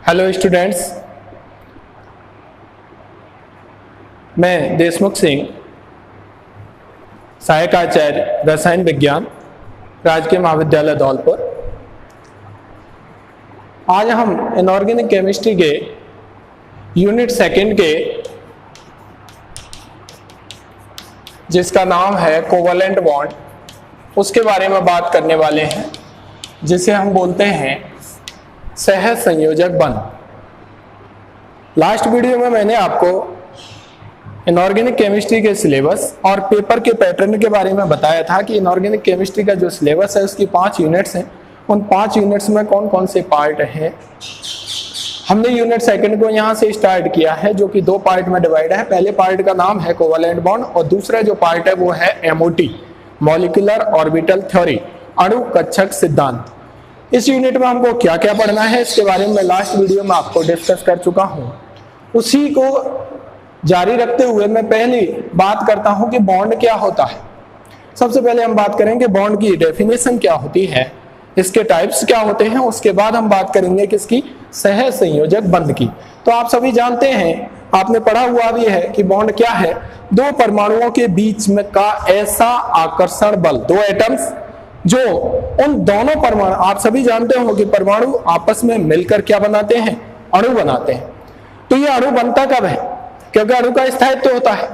Hello students, मैं देशमुख सिंह, सहायक आचार्य रसायन विज्ञान, राजकीय महाविद्यालय धौलपुर। आज हम इनऑर्गेनिक केमिस्ट्री के यूनिट सेकंड के, जिसका नाम है कोवलेंट बॉन्ड, उसके बारे में बात करने वाले हैं, जिसे हम बोलते हैं सह संयोजक बंध। लास्ट वीडियो में मैंने आपको इनऑर्गेनिक केमिस्ट्री के सिलेबस और पेपर के पैटर्न के बारे में बताया था कि इनऑर्गेनिक केमिस्ट्री का जो सिलेबस है उसकी 5 यूनिट्स हैं। उन 5 यूनिट्स में कौन कौन से पार्ट हैं। हमने यूनिट सेकंड को यहाँ से स्टार्ट किया है, जो कि 2 पार्ट में डिवाइड है। पहले पार्ट का नाम है कोवलेंट बॉन्ड और दूसरा जो पार्ट है वो है एमओटी, मॉलिक्यूलर ऑर्बिटल थ्योरी, अणु कक्षक सिद्धांत। इस यूनिट में हमको क्या क्या पढ़ना है इसके बारे में मैं लास्ट वीडियो में आपको डिस्कस कर चुका हूं। उसी को जारी रखते हुए मैं पहली बात करता हूं कि बॉन्ड क्या होता है। सबसे पहले हम बात करेंगे बॉन्ड की डेफिनेशन क्या होती है, इसके टाइप्स क्या होते हैं। उसके बाद हम बात करेंगे किसकी, सह संयोजक बंध की। तो आप सभी जानते हैं, आपने पढ़ा हुआ भी है कि बॉन्ड क्या है। 2 परमाणुओं के बीच में का ऐसा आकर्षण बल, 2 एटम्स जो उन दोनों परमाणु, आप सभी जानते हो कि परमाणु आपस में मिलकर क्या बनाते हैं, अणु बनाते हैं। तो ये अणु बनता कब है, क्योंकि अणु का स्थायित्व होता है।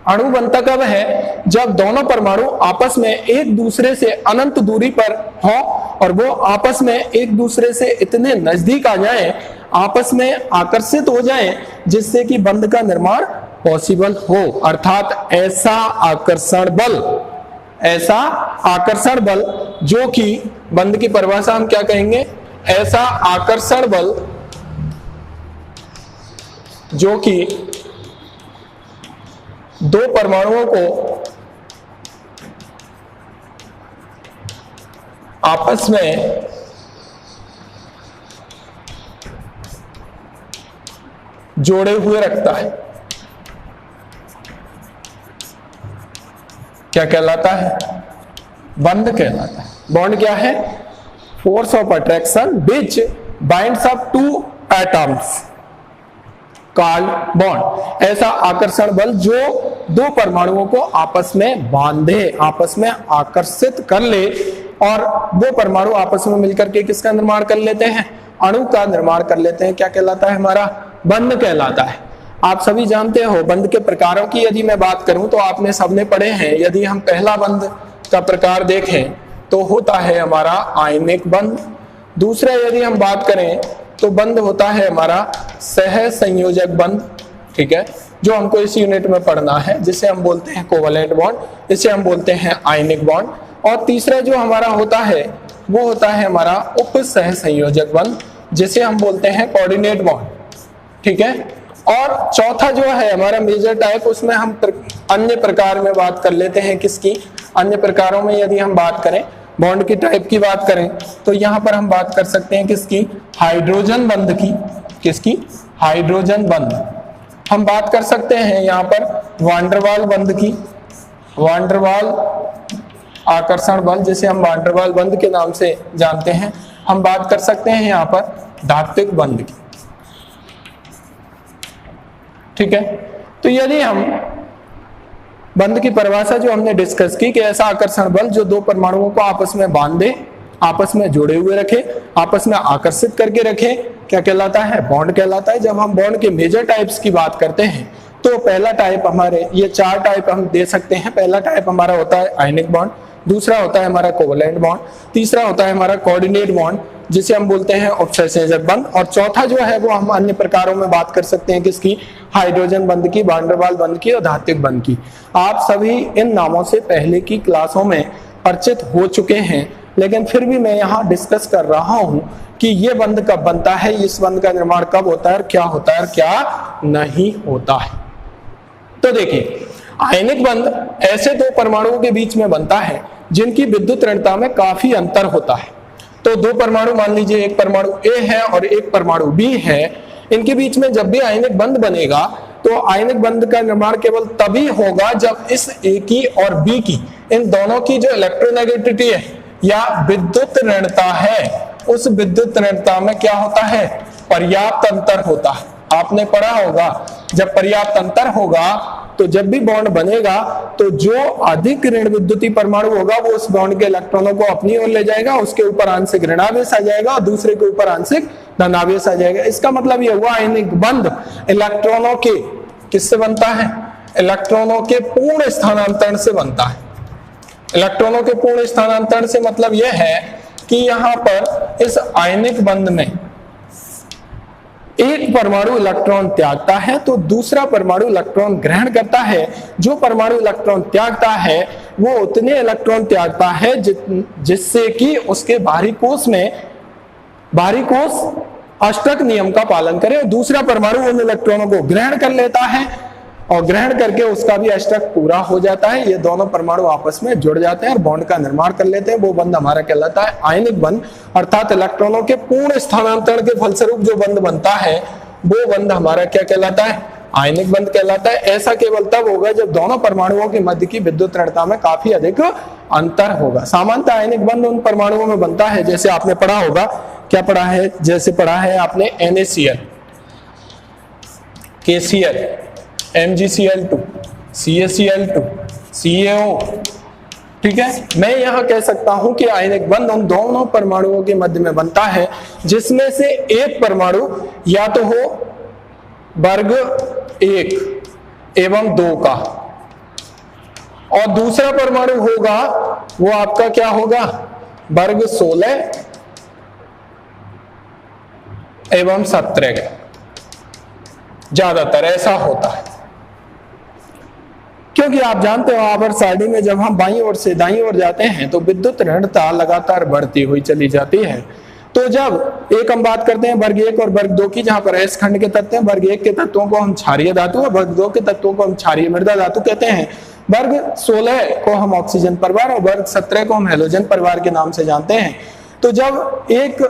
अणु बनता कब है, जब दोनों परमाणु आपस में एक दूसरे से अनंत दूरी पर हो और वो आपस में एक दूसरे से इतने नजदीक आ जाएं, आपस में आकर्षित हो जाएं, जिससे कि बंध का निर्माण पॉसिबल हो। अर्थात ऐसा आकर्षण बल जो कि बंध की परिभाषा हम क्या कहेंगे, ऐसा आकर्षण बल जो कि 2 परमाणुओं को आपस में जोड़े हुए रखता है, क्या कहलाता है, बंध कहलाता है। बॉन्ड क्या है, force of attraction which binds up 2 atoms called bond. ऐसा आकर्षण बल जो 2 परमाणुओं को आपस में बांधे, आपस में आकर्षित कर ले और वो परमाणु आपस में मिलकर के किसका निर्माण कर लेते हैं, अणु का निर्माण कर लेते हैं। क्या कहलाता है, हमारा बंध कहलाता है। आप सभी जानते हो बंध के प्रकारों की यदि मैं बात करूं तो आपने सबने पढ़े हैं। यदि हम पहला बंध का प्रकार देखें तो होता है हमारा आयनिक बंध। दूसरा यदि हम बात करें तो बंध होता है हमारा सह संयोजक बंध, ठीक है, जो हमको इस यूनिट में पढ़ना है, जिसे हम बोलते हैं कोवलेंट बॉन्ड, इसे हम बोलते हैं आयनिक बॉन्ड। और तीसरा जो हमारा होता है वो होता है हमारा उप सह संयोजक बंध, जिसे हम बोलते हैं कोऑर्डिनेट बॉन्ड, ठीक है। और चौथा जो है हमारा मेजर टाइप, उसमें हम अन्य प्रकार में बात कर लेते हैं। किसकी, अन्य प्रकारों में यदि हम बात करें, बॉन्ड की टाइप की बात करें तो यहां पर हम बात कर सकते हैं किसकी, हाइड्रोजन बंध की। किसकी, हाइड्रोजन बंध। हम बात कर सकते हैं यहां पर वांडरवाल बंध की, वांडरवाल आकर्षण बल, जिसे हम वांडरवाल बंध के नाम से जानते हैं। हम बात कर सकते हैं यहां पर धात्विक बंध की, ठीक है। तो यदि हम बंध की परिभाषा जो हमने डिस्कस की कि ऐसा आकर्षण बल जो 2 परमाणुओं को आपस में बांधे, आपस में जोड़े हुए रखे, आपस में आकर्षित करके रखे, क्या कहलाता है, बॉन्ड कहलाता है। जब हम बॉन्ड के मेजर टाइप्स की बात करते हैं तो पहला टाइप हमारे, ये 4 टाइप हम दे सकते हैं। पहला टाइप हमारा होता है आयनिक बॉन्ड, दूसरा होता है हमारा कोवलेंट बॉन्ड, तीसरा होता है हमारा कोऑर्डिनेट बॉन्ड, जिसे हम बोलते हैं उपसंयोजक बंध, और चौथा जो है वो हम अन्य प्रकारों में बात कर सकते हैं। किसकी, हाइड्रोजन बंध की, वांडरवाल बंध की और धात्विक बंध की। आप सभी इन नामों से पहले की क्लासों में परिचित हो चुके हैं, लेकिन फिर भी मैं यहाँ डिस्कस कर रहा हूँ कि ये बंध कब बनता है, इस बंध का निर्माण कब होता है, क्या होता है, क्या नहीं होता है। तो देखिए, आयनिक बंध ऐसे 2 परमाणुओं के बीच में बनता है जिनकी विद्युत ऋणता में काफी अंतर होता है। तो 2 परमाणु, मान लीजिए एक परमाणु ए है और एक परमाणु बी है, इनके बीच में जब भी आयनिक बंध बनेगा तो आयनिक बंध का निर्माण केवल तभी होगा जब इस ए की और बी की, इन दोनों की जो इलेक्ट्रोनेगेटिविटी है या विद्युत ऋणता है, उस विद्युत ऋणता में क्या होता है, पर्याप्त अंतर होता है। आपने पढ़ा होगा जब पर्याप्त अंतर होगा तो जब भी बॉन्ड बनेगा तो जो अधिक ऋण विद्युतीय परमाणु होगा वो उस बॉन्ड के इलेक्ट्रॉनों को अपनी ओर ले जाएगा, उसके ऊपर आंशिक ऋणावेश आ जाएगा और दूसरे के ऊपर आंशिक धनावेश आ जाएगा। इसका मतलब ये हुआ आयनिक बंध इलेक्ट्रॉनों के किससे बनता है? इलेक्ट्रॉनों के पूर्ण स्थानांतरण से बनता है। इलेक्ट्रॉनों के पूर्ण स्थानांतरण से मतलब यह है कि यहां पर इस आयनिक बंध में एक परमाणु इलेक्ट्रॉन त्यागता है तो दूसरा परमाणु इलेक्ट्रॉन ग्रहण करता है। जो परमाणु इलेक्ट्रॉन त्यागता है वो उतने इलेक्ट्रॉन त्यागता है जिससे कि उसके बाहरी कोष अष्टक नियम का पालन करे, और दूसरा परमाणु उन इलेक्ट्रॉनों को ग्रहण कर लेता है और ग्रहण करके उसका भी अष्टक पूरा हो जाता है। ये दोनों परमाणु आपस में जुड़ जाते हैं और बॉन्ड का निर्माण कर लेते हैं। वो बंध हमारा कहलाता है आयनिक बंध, अर्थात इलेक्ट्रॉनों के पूर्ण स्थानांतरण के फलस्वरूप जो बंध बनता है वो बंध हमारा क्या कहलाता है? आयनिक बंध कहलाता है। ऐसा केवल तब होगा जब दोनों परमाणुओं के मध्य की विद्युत ऋणता में काफी अधिक अंतर होगा। सामान्यतः आयनिक बंध उन परमाणुओं में बनता है जैसे आपने पढ़ा होगा, क्या पढ़ा है? जैसे पढ़ा है आपने NaCl, KCl, MgCl2, CaCl2, CaO, ठीक है। मैं यहां कह सकता हूं कि आयनिक बंध उन दोनों परमाणुओं के मध्य में बनता है जिसमें से एक परमाणु या तो हो वर्ग 1 एवं 2 का और दूसरा परमाणु होगा वो आपका क्या होगा? वर्ग 16 एवं 17 का। ज्यादातर ऐसा होता है क्योंकि आप जानते हो आवर्त सारणी में जब हम बाईं ओर से दाईं ओर जाते हैं तो विद्युत ऋणता लगातार बढ़ती हुई चली जाती है। तो जब एक हम बात करते हैं वर्ग 1 और वर्ग 2 की, जहां पर एस खंड के तत्व हैं, वर्ग 1 के तत्वों को हम क्षारीय धातु और वर्ग 2 के तत्वों को हम क्षारीय मृदा धातु कहते हैं। वर्ग 16 को हम ऑक्सीजन परिवार और वर्ग 17 को हम हैलोजन परिवार के नाम से जानते हैं। तो जब एक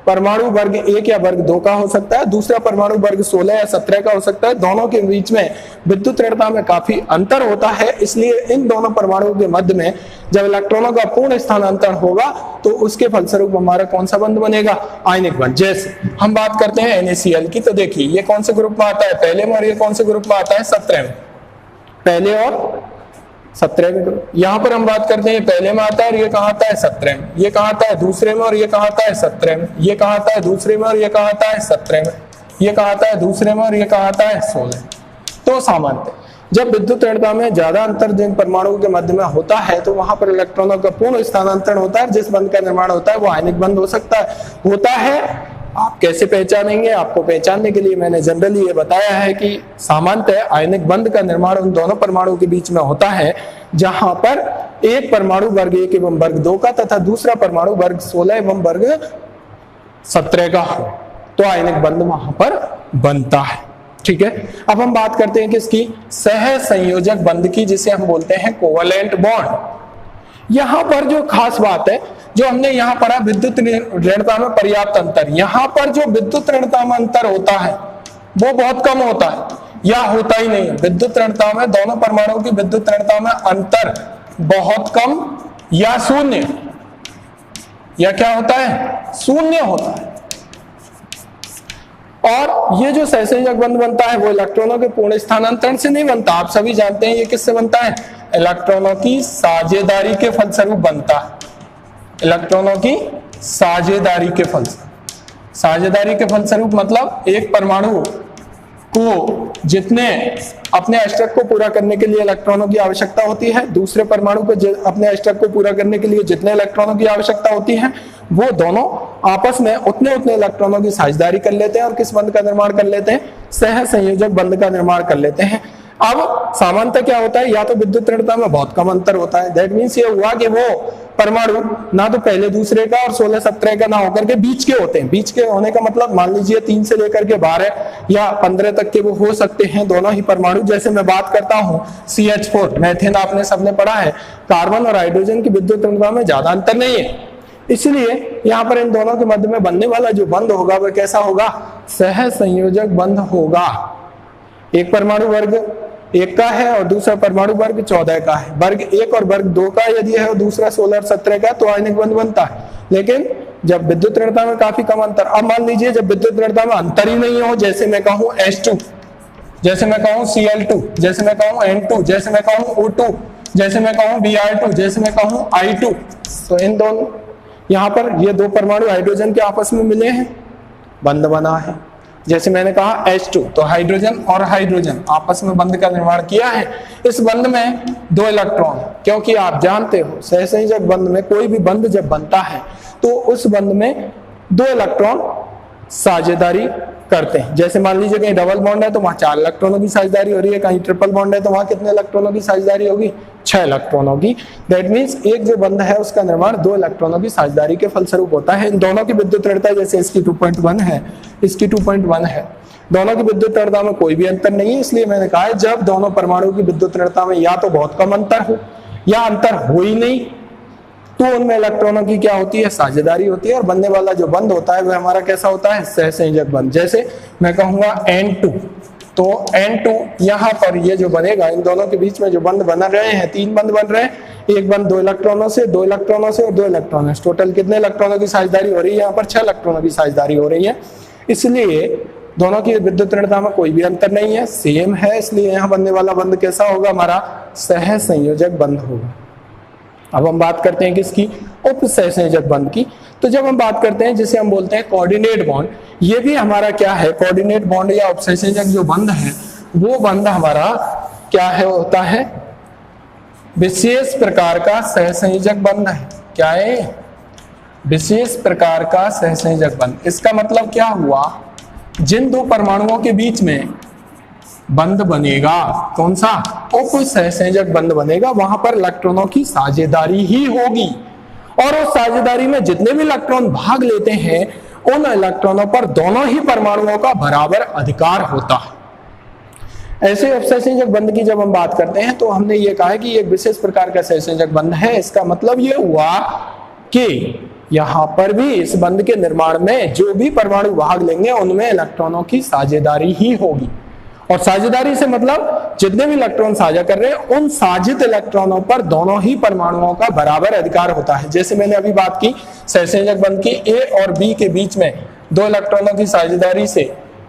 परमाणु वर्ग 1 या वर्ग 2 का हो सकता है, दूसरा परमाणु वर्ग 16 या 17 का हो सकता है, दोनों के बीच में विद्युत ऋणता में काफी अंतर होता है। इसलिए इन दोनों परमाणुओं के मध्य में जब इलेक्ट्रॉनों का पूर्ण स्थानांतरण होगा तो उसके फलस्वरूप हमारा कौन सा बंध बनेगा? आयनिक बंध। जैसे हम बात करते हैं NaCl की, तो देखिए ये कौन से ग्रुप में आता है? पहले में। और ये कौन से ग्रुप में आता है? 17 में। पहले और 17 में ग्रुप। यहां पर हम बात करते हैं पहले में आता है और ये कहां आता है? 17 में। ये कहां आता है? दूसरे में। और ये कहां आता है? 17 में। ये कहां आता है? दूसरे में। और ये कहां आता है? 17 में। ये कहां आता है? दूसरे में। और ये कहां आता है? 16। तो सामान्यतः जब विद्युत ऋणता में ज्यादा अंतर जिन परमाणुओं के मध्य में होता है तो वहां पर इलेक्ट्रॉनों का पूर्ण स्थानांतरण होता है। जिस बंध का निर्माण होता है वो आयनिक बंध होता है। आप कैसे पहचानेंगे? आपको पहचानने के लिए मैंने जनरली ये बताया है कि सामान्यतः आयनिक बंध का निर्माण उन दोनों परमाणुओं के बीच में होता है जहां पर एक परमाणु वर्ग 1 एवं वर्ग 2 का तथा दूसरा परमाणु वर्ग 16 एवं वर्ग 17 का हो तो आयनिक बंध वहां पर बनता है। ठीक है। अब हम बात करते हैं किसकी? सह संयोजक बंध की, जिसे हम बोलते हैं कोवैलेंट बॉन्ड। यहां पर जो खास बात है जो हमने यहां पढ़ा विद्युत ऋणता में पर्याप्त अंतर, यहां पर जो विद्युत ऋणता में अंतर होता है वो बहुत कम होता है या होता ही नहीं। विद्युत ऋणता में दोनों परमाणुओं की विद्युत ऋणता में अंतर बहुत कम या शून्य, या क्या होता है? शून्य होता है। और ये जो सहसंयोजक बंध बनता है वो इलेक्ट्रॉनों के पूर्ण स्थानांतरण से नहीं बनता। आप सभी जानते हैं ये किससे बनता है? इलेक्ट्रॉनों की साझेदारी के फलस्वरूप बनता है। इलेक्ट्रॉनों की साझेदारी के फलस्वरूप। साझेदारी के फलस्वरूप मतलब एक परमाणु को जितने अपने अष्टक को पूरा करने के लिए इलेक्ट्रॉनों की आवश्यकता होती है, दूसरे परमाणु को अपने अष्टक को पूरा करने के लिए जितने इलेक्ट्रॉनों की आवश्यकता होती है, वो दोनों आपस में उतने इलेक्ट्रॉनों की साझेदारी कर लेते हैं और किस बंध का निर्माण कर लेते हैं? सह संयोजक बंध का निर्माण कर लेते हैं। अब सामान्यतः क्या होता है? या तो विद्युत ऋणता में बहुत कम अंतर होता है, दैट मीन्स ये हुआ कि वो परमाणु ना तो पहले दूसरे का और 16-17 का ना होकर के बीच के होते हैं। बीच के होने का मतलब मान लीजिए 3 से लेकर के 12 या 15 तक के वो हो सकते हैं दोनों ही परमाणु। जैसे मैं बात करता हूं CH4 मेथेन, आपने सबने पढ़ा है, कार्बन और हाइड्रोजन की विद्युत ऋणता में ज्यादा अंतर नहीं है, इसलिए यहाँ पर इन दोनों के मध्य में बनने वाला जो बंध होगा वह कैसा होगा? सह संयोजक बंध होगा। एक परमाणु वर्ग 1 का है और दूसरा परमाणु वर्ग 14 का है। वर्ग 1 और वर्ग 2 का यदि है और दूसरा 16 और 17 का तो आयनिक बंध बनता है। लेकिन जब विद्युत ऋणता में काफी कम अंतर। अब मान लीजिए जब विद्युत ऋणता में अंतर ही नहीं हो, जैसे मैं कहूं H2, जैसे मैं कहूं Cl2, जैसे मैं कहूं N2, जैसे मैं कहूं O2, जैसे मैं कहूं Br2, जैसे मैं कहूं I2, तो इन दोनों यहां पर ये दो परमाणु हाइड्रोजन के आपस में मिले हैं, बंध बना है। जैसे मैंने कहा H2, तो हाइड्रोजन और हाइड्रोजन आपस में बंध का निर्माण किया है। इस बंध में 2 इलेक्ट्रॉन, क्योंकि आप जानते हो सहसंयोजक बंध में कोई भी बंध जब बनता है तो उस बंध में 2 इलेक्ट्रॉन साझेदारी करते हैं। जैसे मान लीजिए कहीं डबल बॉन्ड है तो वहां 4 इलेक्ट्रॉनों की साझेदारी हो रही है, कहीं ट्रिपल बॉन्ड है तो वहां कितने इलेक्ट्रॉनों की साझेदारी होगी? 6 इलेक्ट्रॉनों की। दैट मींस एक जो बंध है उसका निर्माण 2 इलेक्ट्रॉनों की साझेदारी के फलस्वरूप होता है। इन दोनों की विद्युत ऋणता जैसे इसकी 2.1 है, इसकी 2.1 है, दोनों की विद्युत ऋणता में कोई भी अंतर नहीं है। इसलिए मैंने कहा है जब दोनों परमाणु की विद्युत ऋणता में या तो बहुत कम अंतर हो या अंतर हो ही नहीं, तो उनमें इलेक्ट्रॉनों की क्या होती है? साझेदारी होती है। और बनने वाला जो बंध होता है वह हमारा कैसा होता है? सहसंयोजक बंध। जैसे मैं कहूंगा N2, तो N2 यहाँ पर ये जो बनेगा, इन दोनों के बीच में जो बंध बन रहे हैं, 3 बंध बन रहे हैं। एक बंध 2 इलेक्ट्रॉनों से, 2 इलेक्ट्रॉनों से और 2 इलेक्ट्रॉनों से। टोटल कितने इलेक्ट्रॉनों की साझेदारी हो रही है? यहाँ पर 6 इलेक्ट्रॉनों की साझेदारी हो रही है। इसलिए दोनों की विद्युत ऋणता में कोई भी अंतर नहीं है, सेम है। इसलिए यहाँ बनने वाला बंध कैसा होगा? हमारा सहसंयोजक बंध होगा। अब हम बात करते हैं किसकी? उप सहसंयोजक बंध की। तो जब हम बात करते हैं जिसे हम बोलते हैं कोऑर्डिनेट बॉन्ड, ये भी हमारा क्या है? कोऑर्डिनेट बॉन्ड या उप सहसंयोजक जो बंध है वो बंध हमारा क्या है? होता है विशेष प्रकार का सहसंयोजक बंध है। क्या है? विशेष प्रकार का सहसंयोजक बंध। इसका मतलब क्या हुआ? जिन 2 परमाणुओं के बीच में बंध बनेगा, कौन सा? उप सहसंयोजक बंध बनेगा, वहां पर इलेक्ट्रॉनों की साझेदारी ही होगी। और उस साझेदारी में जितने भी इलेक्ट्रॉन भाग लेते हैं उन इलेक्ट्रॉनों पर दोनों ही परमाणुओं का बराबर अधिकार होता है। ऐसे उप सहसंयोजक बंध की जब हम बात करते हैं तो हमने ये कहा है कि एक विशेष प्रकार का सहसंयोजक बंध है। इसका मतलब ये हुआ कि यहां पर भी इस बंध के निर्माण में जो भी परमाणु भाग लेंगे उनमें इलेक्ट्रॉनों की साझेदारी ही होगी। और साझेदारी से मतलब जितने भी इलेक्ट्रॉन साझा कर रहे हैं उन साझित इलेक्ट्रॉनों पर दोनों ही परमाणुओं का बराबर अधिकार होता है। जैसे मैंने अभी बात की सहसंयोजक बंध की, ए और बी के बीच में 2 इलेक्ट्रॉनों की साझेदारी से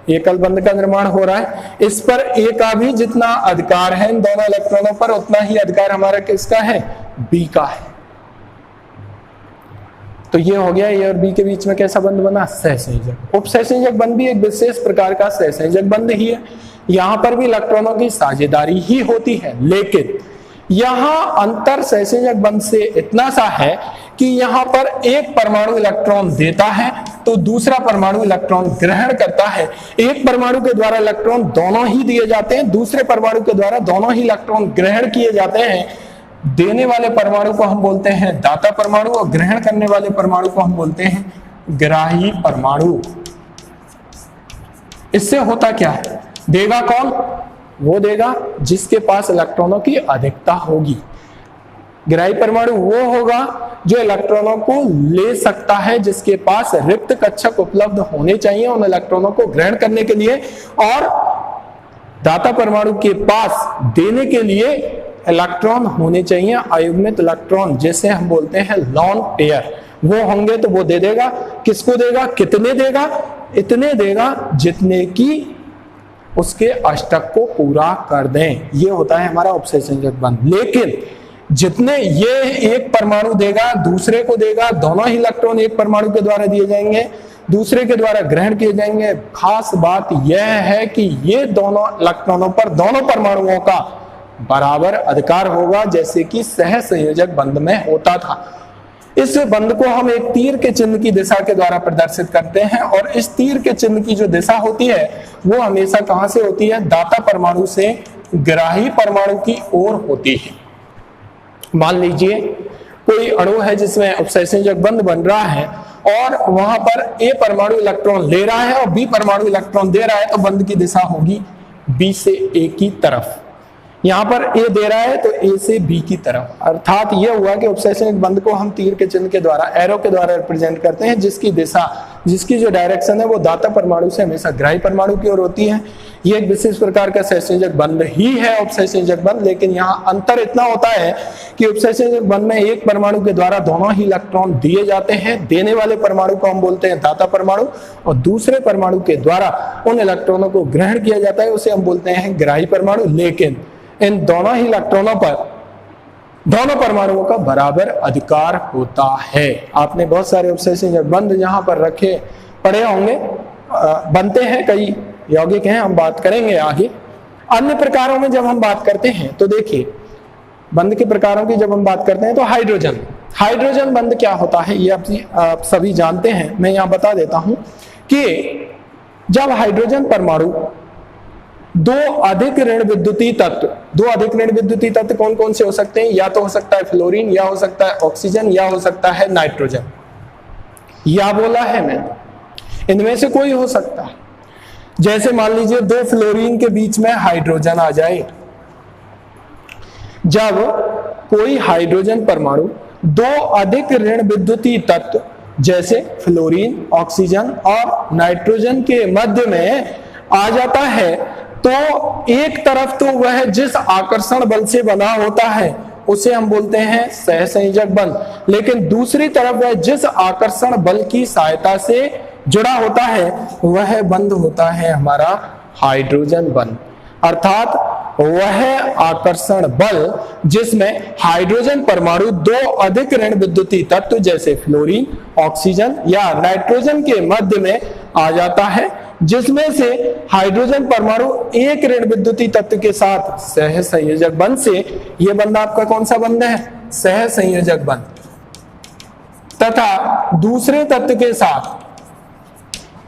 एकल बंध का निर्माण हो रहा है। इस पर ए का भी जितना अधिकार है इन दोनों इलेक्ट्रॉनों पर, उतना ही अधिकार हमारा किसका है? बी का है। तो ये हो गया ए और बी के बीच में कैसा बंध बना? सहसंयोजक। उप सहसंयोजक बंध भी एक विशेष प्रकार का सहसंयोजक बंध ही है। यहां पर भी इलेक्ट्रॉनों की साझेदारी ही होती है, लेकिन यहां अंतर सहसंयोजक बंध से इतना सा है कि यहां पर एक परमाणु इलेक्ट्रॉन देता है तो दूसरा परमाणु इलेक्ट्रॉन ग्रहण करता है। एक परमाणु के द्वारा इलेक्ट्रॉन दोनों ही दिए जाते हैं, दूसरे परमाणु के द्वारा दोनों ही इलेक्ट्रॉन ग्रहण किए जाते हैं। देने वाले परमाणु को हम बोलते हैं दाता परमाणु और ग्रहण करने वाले परमाणु को हम बोलते हैं ग्राही परमाणु। इससे होता क्या है? देगा कौन? वो देगा जिसके पास इलेक्ट्रॉनों की अधिकता होगी। ग्राही परमाणु वो होगा जो इलेक्ट्रॉनों को ले सकता है, जिसके पास रिक्त कक्षक उपलब्ध होने चाहिए उन इलेक्ट्रॉनों को ग्रहण करने के लिए, और दाता परमाणु के पास देने के लिए इलेक्ट्रॉन होने चाहिए अयुग्मित इलेक्ट्रॉन, जैसे हम बोलते हैं लॉन पेयर। वो होंगे तो वो दे देगा। किसको देगा? कितने देगा? इतने देगा जितने की उसके अष्टक को पूरा कर दें। ये होता है हमारा उप सहसंयोजक बंध। लेकिन जितने ये एक परमाणु देगा दूसरे को देगा, दोनों ही इलेक्ट्रॉन एक परमाणु के द्वारा दिए जाएंगे, दूसरे के द्वारा ग्रहण किए जाएंगे। खास बात यह है कि ये दोनों इलेक्ट्रॉनों पर दोनों परमाणुओं का बराबर अधिकार होगा, जैसे कि सहसंयोजक बंध में होता था। इस बंध को हम एक तीर के चिन्ह की दिशा के द्वारा प्रदर्शित करते हैं, और इस तीर के चिन्ह की जो दिशा होती है वो हमेशा कहां से होती है? दाता परमाणु से ग्राही परमाणु की ओर होती है। मान लीजिए कोई अणु है जिसमें उपसहसंयोजक बंध बन रहा है और वहां पर ए परमाणु इलेक्ट्रॉन ले रहा है और बी परमाणु इलेक्ट्रॉन दे रहा है, तो बंध की दिशा होगी बी से ए की तरफ। यहाँ पर ए दे रहा है तो ए से बी की तरफ, अर्थात यह हुआ कि उपसेचनिक बंध को हम तीर के चिन्ह के द्वारा, एरो के द्वारा रिप्रेजेंट करते हैं, जिसकी दिशा, जिसकी जो डायरेक्शन है वो दाता परमाणु से हमेशा ग्राही परमाणु की ओर होती है। ये एक विशेष प्रकार का सहसंयोजक बंध ही है उपसेचनिक बंध, लेकिन यहाँ अंतर इतना होता है कि उपसेचनिक बंध में एक परमाणु के द्वारा दोनों ही इलेक्ट्रॉन दिए जाते हैं, देने वाले परमाणु को हम बोलते हैं दाता परमाणु, और दूसरे परमाणु के द्वारा उन इलेक्ट्रॉनों को ग्रहण किया जाता है, उसे हम बोलते हैं ग्राही परमाणु। लेकिन इन दोनों ही इलेक्ट्रॉनों पर दोनों परमाणुओं का बराबर अधिकार होता है। आपने बहुत सारे उपसेचनिक बंध यहाँ पर रखे पड़े होंगे, बनते हैं, कई यौगिक हैं, हम बात करेंगे आगे। अन्य प्रकारों में जब हम बात करते हैं तो देखिए, बंध के प्रकारों की जब हम बात करते हैं तो हाइड्रोजन बंध क्या होता है ये आप सभी जानते हैं। मैं यहाँ बता देता हूं कि जब हाइड्रोजन परमाणु दो अधिक ऋण विद्युतीय तत्व कौन कौन से हो सकते हैं? या तो हो सकता है फ्लोरीन, या हो सकता है ऑक्सीजन, या हो सकता है नाइट्रोजन, या बोला है मैंने, इनमें से कोई हो सकता है। जैसे मान लीजिए दो फ्लोरीन के बीच में हाइड्रोजन आ जाए, जब कोई हाइड्रोजन परमाणु दो अधिक ऋण विद्युतीय तत्व जैसे फ्लोरीन, ऑक्सीजन और नाइट्रोजन के मध्य में आ जाता है, तो एक तरफ तो वह जिस आकर्षण बल से बना होता है उसे हम बोलते हैं सहसंयोजक बंध, लेकिन दूसरी तरफ वह जिस आकर्षण बल की सहायता से जुड़ा होता है वह बंध होता है हमारा हाइड्रोजन बंध। अर्थात वह आकर्षण बल जिसमें हाइड्रोजन परमाणु दो अधिक ऋण विद्युतीय तत्व जैसे फ्लोरीन, ऑक्सीजन या नाइट्रोजन के मध्य में आ जाता है, जिसमें से हाइड्रोजन परमाणु एक ऋण विद्युतीय तत्व के साथ सहसंयोजक बंध से, यह बंध आपका कौन सा बंध है? सहसंयोजक बंध, तथा दूसरे तत्व के साथ,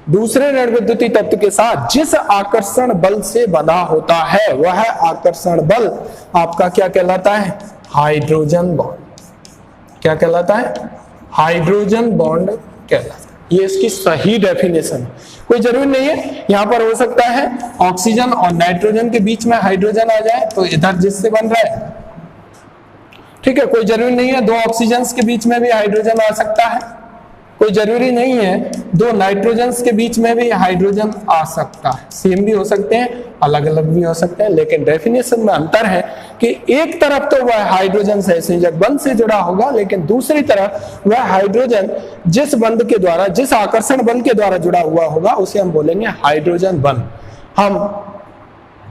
दूसरे ऋण विद्युतीय तत्व के साथ जिस आकर्षण बल से बना होता है वह आकर्षण बल आपका क्या कहलाता है? Hydrogen bond. क्या कहलाता है? हाइड्रोजन बॉन्ड कहलाता है। ये इसकी सही डेफिनेशन है, कोई जरूरी नहीं है यहाँ पर हो सकता है ऑक्सीजन और नाइट्रोजन के बीच में हाइड्रोजन आ जाए तो इधर जिससे बन रहा है, ठीक है, कोई जरूरी नहीं है दो ऑक्सीजन के बीच में भी हाइड्रोजन आ सकता है, कोई जरूरी नहीं है दो नाइट्रोजन्स के बीच में भी हाइड्रोजन आ सकता है, सेम भी हो सकते हैं, अलग अलग भी हो सकते हैं, लेकिन डेफिनेशन में अंतर है कि एक तरफ तो वह हाइड्रोजन सहसंयोजक बंध से जुड़ा होगा, लेकिन दूसरी तरफ वह हाइड्रोजन जिस बंध के द्वारा, जिस आकर्षण बल के द्वारा जुड़ा हुआ होगा उसे हम बोलेंगे हाइड्रोजन बंध। हम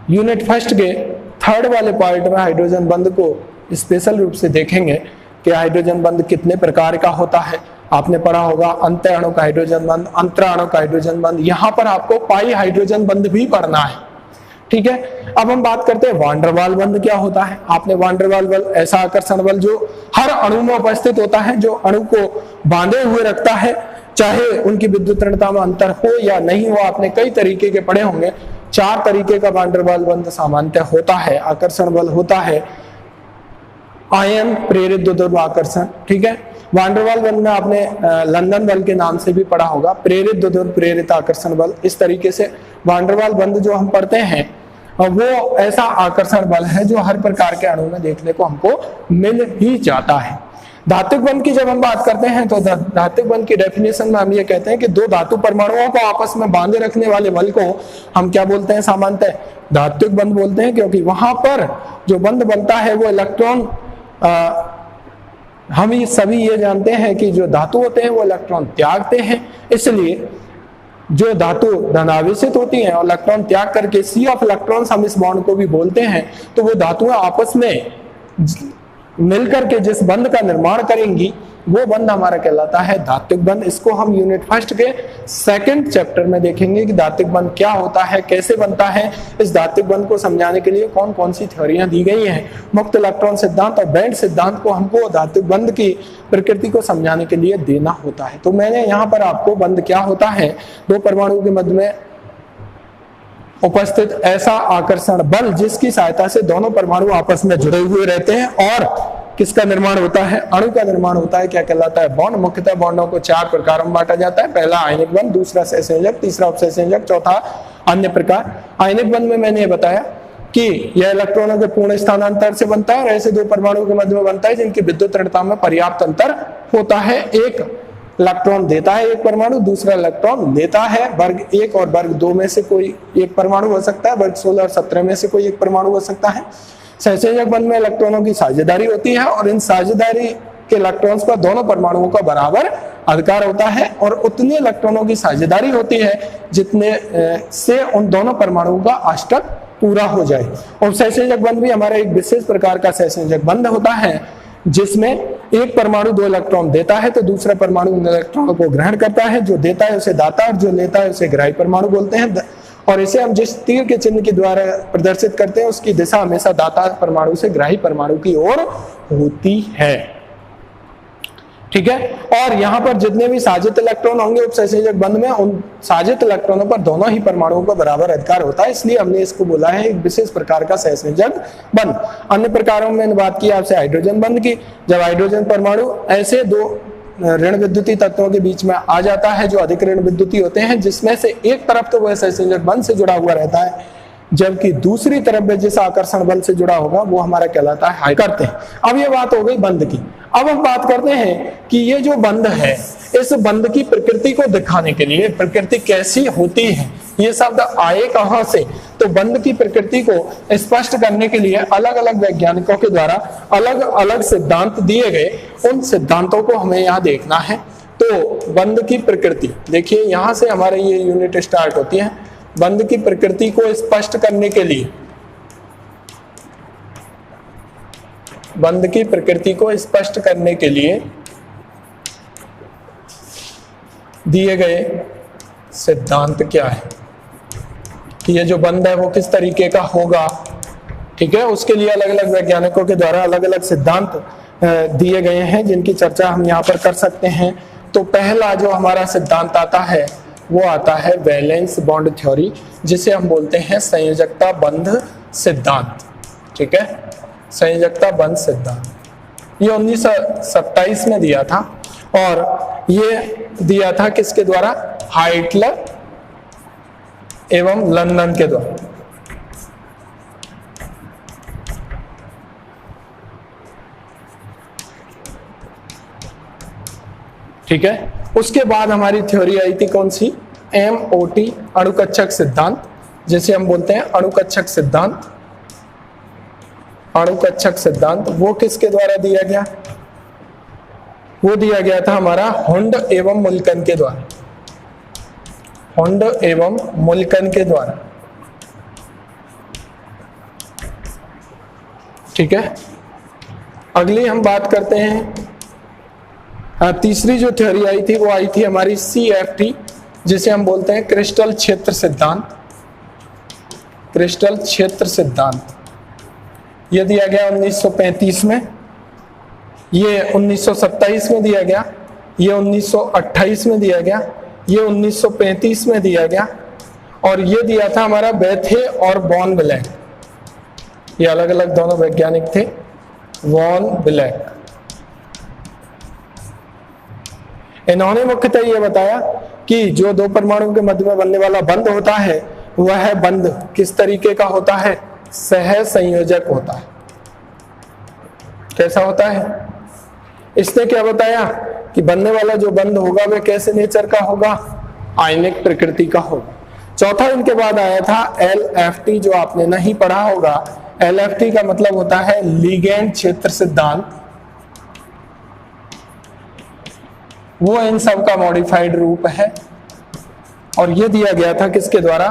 यूनिट फर्स्ट के थर्ड वाले पार्ट में हाइड्रोजन बंध को स्पेशल रूप से देखेंगे कि हाइड्रोजन बंध कितने प्रकार का होता है। आपने पढ़ा होगा अंतर अणु का हाइड्रोजन बंध, अंतरा अणु का हाइड्रोजन बंध, यहाँ पर आपको पाई हाइड्रोजन बंध भी पढ़ना है, ठीक है। अब हम बात करते हैं वान डेर वाल बंध क्या होता है। आपने वान डेर वाल बल, ऐसा आकर्षण बल जो हर अणु में उपस्थित होता है, जो अणु को बांधे हुए रखता है, चाहे उनकी विद्युत ऋणता में अंतर हो या नहीं हो, आपने कई तरीके के पढ़े होंगे। 4 तरीके का वान डेर वाल बंध सामान्यतः होता है। आकर्षण बल होता है आयन प्रेरित द्विध्रुव आकर्षण, ठीक है। वान डेर वाल बंध में आपने लंदन बल के नाम से भी पढ़ा होगा, प्रेरित द्विध्रुव प्रेरित आकर्षण बल। इस तरीके से वान डेर वाल बंध जो हम पढ़ते हैं वो ऐसा आकर्षण बल है जो हर प्रकार के अणु में देखने को हमको मिल ही जाता है। धात्विक बंध की जब हम बात करते हैं तो धात्विक बंध की डेफिनेशन में हम ये कहते हैं कि दो धातु परमाणुओं को आपस में बांधे रखने वाले बल को हम क्या बोलते हैं? सामान्यतः धात्विक बंध बोलते हैं, क्योंकि वहां पर जो बंध बनता है वो इलेक्ट्रॉन, हम ये सभी ये जानते हैं कि जो धातु होते हैं वो इलेक्ट्रॉन त्यागते हैं, इसलिए जो धातु धनावेशित होती हैं और इलेक्ट्रॉन त्याग करके सी ऑफ इलेक्ट्रॉन्स हम इस बॉन्ड को भी बोलते हैं, तो वो धातुएं आपस में मिलकर के जिस बंध का निर्माण करेंगी वो बंध हमारा कहलाता है धात्विक बंध। इसको हम यूनिट फर्स्ट के 2nd चैप्टर में देखेंगे कि धात्विक बंध क्या होता है, कैसे बनता है। इस धात्विक बंध को समझाने के लिए कौन कौन सी थ्योरियां दी गई हैं। मुक्त इलेक्ट्रॉन सिद्धांत और बैंड सिद्धांत को हमको धात्विक बंध की प्रकृति को समझाने के लिए देना होता है। तो मैंने यहाँ पर आपको बंध क्या होता है, दो परमाणु के मध्य में उपस्थित ऐसा आकर्षण बल जिसकी सहायता से दोनों परमाणु आपस में जुड़े हुए रहते हैं और किसका निर्माण होता है? अणु का निर्माण होता है। क्या कहलाता है? बॉन्ड। मुख्यतः बॉन्डों को 4 प्रकारों में बांटा जाता है। पहला आयनिक बंध, दूसरा सहसंयोजक, तीसरा उपसहसंयोजक, चौथा अन्य प्रकार। आयनिक बंध में मैंने ये बताया कि यह इलेक्ट्रॉनों के पूर्ण स्थानांतर से बनता है और ऐसे दो परमाणुओं के मध्य में बनता है जिनकी विद्युत ऋणता में पर्याप्त अंतर होता है। एक इलेक्ट्रॉन देता है एक परमाणु, दूसरा इलेक्ट्रॉन लेता है। वर्ग 1 और वर्ग 2 में से कोई एक परमाणु हो सकता है, वर्ग 16 और 17 में से कोई एक परमाणु हो सकता है। सहसंयोजक बंध में इलेक्ट्रॉनों की साझेदारी होती है और इन साझेदारी के इलेक्ट्रॉन्स पर दोनों परमाणुओं का बराबर अधिकार होता है और उतने इलेक्ट्रॉनों की साझेदारी होती है जितने से उन दोनों परमाणुओं का अष्टक पूरा हो जाए। और सहसंयोजक बंध भी हमारा एक विशेष प्रकार का सहसंयोजक बंध होता है जिसमें एक परमाणु 2 इलेक्ट्रॉन देता है तो दूसरा परमाणु उन इलेक्ट्रॉनों को ग्रहण करता है। जो देता है उसे दाता और जो लेता है उसे ग्राही परमाणु बोलते हैं। और इसे हम जिस तीर के चिन्ह के द्वारा प्रदर्शित करते हैं उसकी दिशा हमेशा दाता परमाणु से ग्राही परमाणु की ओर होती है। ठीक है। और यहाँ पर जितने भी साजित इलेक्ट्रॉन होंगे उपसहसंयोजक बंध में, उन साजित इलेक्ट्रॉनों पर दोनों ही परमाणुओं का बराबर अधिकार होता है, इसलिए हमने इसको बोला है एक विशेष प्रकार का सहसंयोजक बंध। अन्य प्रकारों में बात की आपसे हाइड्रोजन बंध की। जब हाइड्रोजन परमाणु ऐसे दो ऋण विद्युतीय तत्वों के बीच में आ जाता है जो अधिक ऋण विद्युतीय होते हैं, जिसमें से एक तरफ तो वह सहसंयोजक बंध से जुड़ा हुआ रहता है जबकि दूसरी तरफ में जिस आकर्षण बल से जुड़ा होगा वो हमारा कहलाता है करते हैं। अब ये बात हो गई बंध की। अब हम बात करते हैं कि ये जो बंध है, इस बंध की प्रकृति को दिखाने के लिए, प्रकृति कैसी होती है, ये शब्द आए कहां से, तो बंध की प्रकृति को स्पष्ट करने के लिए अलग अलग वैज्ञानिकों के द्वारा अलग अलग सिद्धांत दिए गए। उन सिद्धांतों को हमें यहाँ देखना है। तो बंध की प्रकृति देखिए, यहाँ से हमारे ये यूनिट स्टार्ट होती है। बंध की प्रकृति को स्पष्ट करने के लिए, बंध की प्रकृति को स्पष्ट करने के लिए दिए गए सिद्धांत क्या है कि ये जो बंध है वो किस तरीके का होगा। ठीक है, उसके लिए अलग अलग वैज्ञानिकों के द्वारा अलग अलग सिद्धांत दिए गए हैं जिनकी चर्चा हम यहाँ पर कर सकते हैं। तो पहला जो हमारा सिद्धांत आता है वो आता है वैलेंस बॉन्ड थ्योरी, जिसे हम बोलते हैं संयोजकता बंध सिद्धांत। ठीक है, संयोजकता बंध सिद्धांत ये 1927 में दिया था और ये दिया था किसके द्वारा, हाइटलर एवं लंदन के द्वारा। ठीक है, उसके बाद हमारी थ्योरी आई थी कौन सी, MOT अणुकक्षक सिद्धांत, जिसे हम बोलते हैं अणुकक्षक सिद्धांत। अणुकक्षक सिद्धांत वो किसके द्वारा दिया गया, वो दिया गया था हमारा हुंड एवं मुल्कन के द्वारा। हुंड एवं मुल्कन के द्वारा। ठीक है, अगली हम बात करते हैं तीसरी जो थ्योरी आई थी वो आई थी हमारी CFT, जिसे हम बोलते हैं क्रिस्टल क्षेत्र सिद्धांत। क्रिस्टल क्षेत्र सिद्धांत ये दिया गया 1935 में, ये 1927 में दिया गया, ये 1928 में दिया गया, ये 1935 में दिया गया और ये दिया था हमारा बेथे और वॉन ब्लैक। ये अलग अलग दोनों वैज्ञानिक थे, वॉन ब्लैक। इन्होंने मुख्यतः ये बताया कि जो दो परमाणुओं के मध्य में बनने वाला बंध होता है वह बंध किस तरीके का होता है, सहसंयोजक होता है। कैसा होता है, इसने क्या बताया कि बनने वाला जो बंध होगा वह कैसे नेचर का होगा, आयनिक प्रकृति का होगा। चौथा इनके बाद आया था LFT, जो आपने नहीं पढ़ा होगा। LFT का मतलब होता है लिगेंड क्षेत्र सिद्धांत। वो इन सब का मॉडिफाइड रूप है और ये दिया गया था किसके द्वारा,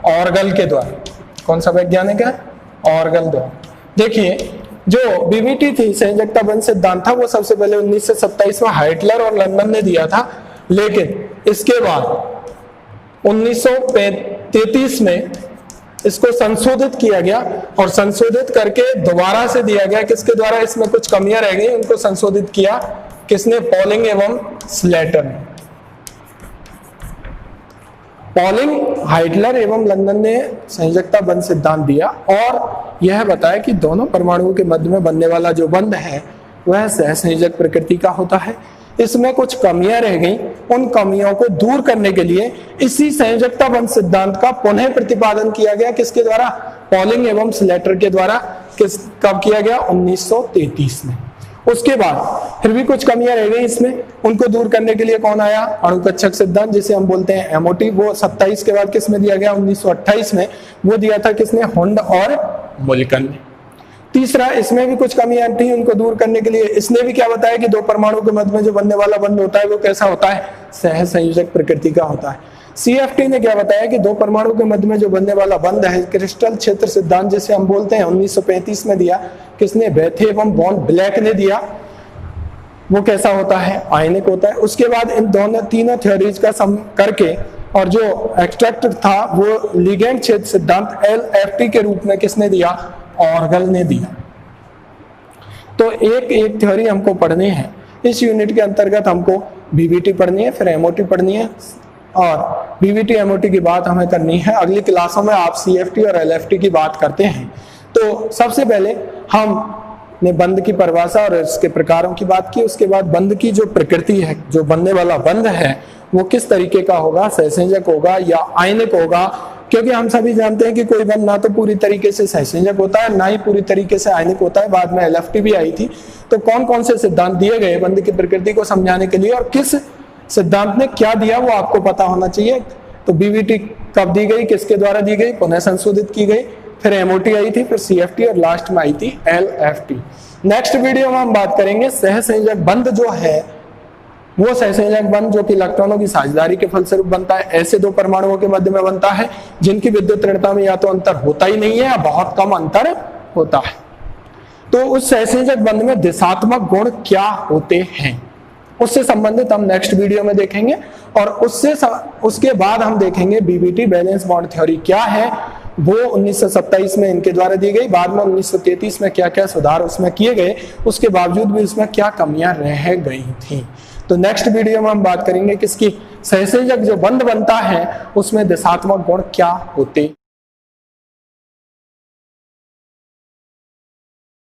ऑर्गल के द्वारा। कौन सा वैज्ञानिक है, ऑर्गल द्वारा। देखिए जो BBT थी संयोजकता बंध सिद्धांत था वो सबसे पहले 1927 में हाइटलर और लंदन ने दिया था, लेकिन इसके बाद 1933 में इसको संशोधित किया गया और संशोधित करके दोबारा से दिया गया। किसके द्वारा, इसमें कुछ कमियां रह गई, उनको संशोधित किया किसने, पॉलिंग एवं स्लेटर ने। पॉलिंग, हाइटलर एवं लंदन ने संयोजकता बंध सिद्धांत दिया और यह बताया कि दोनों परमाणुओं के मध्य में बनने वाला जो बंध है वह सहसंयोजक प्रकृति का होता है। इसमें कुछ कमियां रह गई, उन कमियों को दूर करने के लिए इसी संयोजकता बंध सिद्धांत का पुनः प्रतिपादन किया गया। किसके द्वारा? पॉलिंग एवं स्लेटर के द्वारा। कब किया गया? 1933 में। उसके बाद फिर भी कुछ कमियां रह गई इसमें, उनको दूर करने के लिए कौन आया? अणुकक्षक सिद्धांत, जिसे हम बोलते हैं एमओटी। वो 27 के बाद किसमें दिया गया? 1928 में। वो दिया था किसने? हुंड और मुल्कन ने। तीसरा, इसमें भी कुछ कमियां थी, उनको दूर करने के लिए इसने भी क्या बताया कि दो परमाणु के मध्य में जो बनने वाला बंध होता है वो कैसा होता है? सहसंयोजक प्रकृति का होता है। CFT ने क्या बताया कि दो परमाणु के मध्य में जो बनने वाला बंध है, क्रिस्टल क्षेत्र सिद्धांत जिसे हम बोलते हैं, 1935 में दिया। किसने? बेथे एवं बॉन ब्लैक ने दिया। वो कैसा होता है? आयनिक होता है। उसके बाद इन दोनों तीनों थ्योरीज का सम करके और जो एक्सट्रैक्ट था वो लिगेंड क्षेत्र सिद्धांत LFT के रूप में किसने दिया? ऑर्गल ने दिया। तो एक एक थ्योरी हमको पढ़नी है। इस यूनिट के अंतर्गत हमको BBT पढ़नी है, फिर MOT पढ़नी है, और BBT MOT की बात हमें करनी है। अगली क्लासों में आप CFT और LFT की बात करते हैं। तो सबसे पहले हमने बंध की परिभाषा और इसके प्रकारों की बात की। उसके बाद बंध की जो प्रकृति है, जो बनने वाला बंध है वो किस तरीके का होगा? सहसंयोजक होगा या आयनिक होगा? क्योंकि हम सभी जानते हैं कि कोई बंध ना तो पूरी तरीके से सहसंयोजक होता है, ना ही पूरी तरीके से आयनिक होता है। बाद में LFT भी आई थी। तो कौन कौन से सिद्धांत दिए गए बंध की प्रकृति को समझाने के लिए, और किस सिद्धांत ने क्या दिया वो आपको पता होना चाहिए। तो BBT कब दी गई, किसके द्वारा दी गई, पुनः संशोधित की गई, फिर MOT आई थी, फिर CFT और लास्ट में आई थी LFT। नेक्स्ट वीडियो में हम बात करेंगे सहसंयोजक बंध जो है, वो सहसंयोजक बंध जो कि इलेक्ट्रॉनों की साझेदारी के फलस्वरूप बनता है। ऐसे दो परमाणुओं के मध्य में बनता है जिनकी विद्युत ऋणता में या तो अंतर होता ही नहीं है या बहुत कम अंतर होता है। तो उस सहसंयोजक बंध में दिशात्मक गुण क्या होते हैं, उससे संबंधित हम नेक्स्ट वीडियो में देखेंगे। और उसके बाद हम देखेंगे BBT बैलेंस बॉन्ड थ्योरी क्या है। वो 1927 में इनके द्वारा दी गई। बाद में 1933 में क्या क्या सुधार उसमें किए गए, उसके बावजूद भी उसमें क्या कमियां रह गई थी। तो नेक्स्ट वीडियो में हम बात करेंगे किसकी? सहसंयोजक जो बंध बनता है उसमें दिशात्मक गुण क्या होते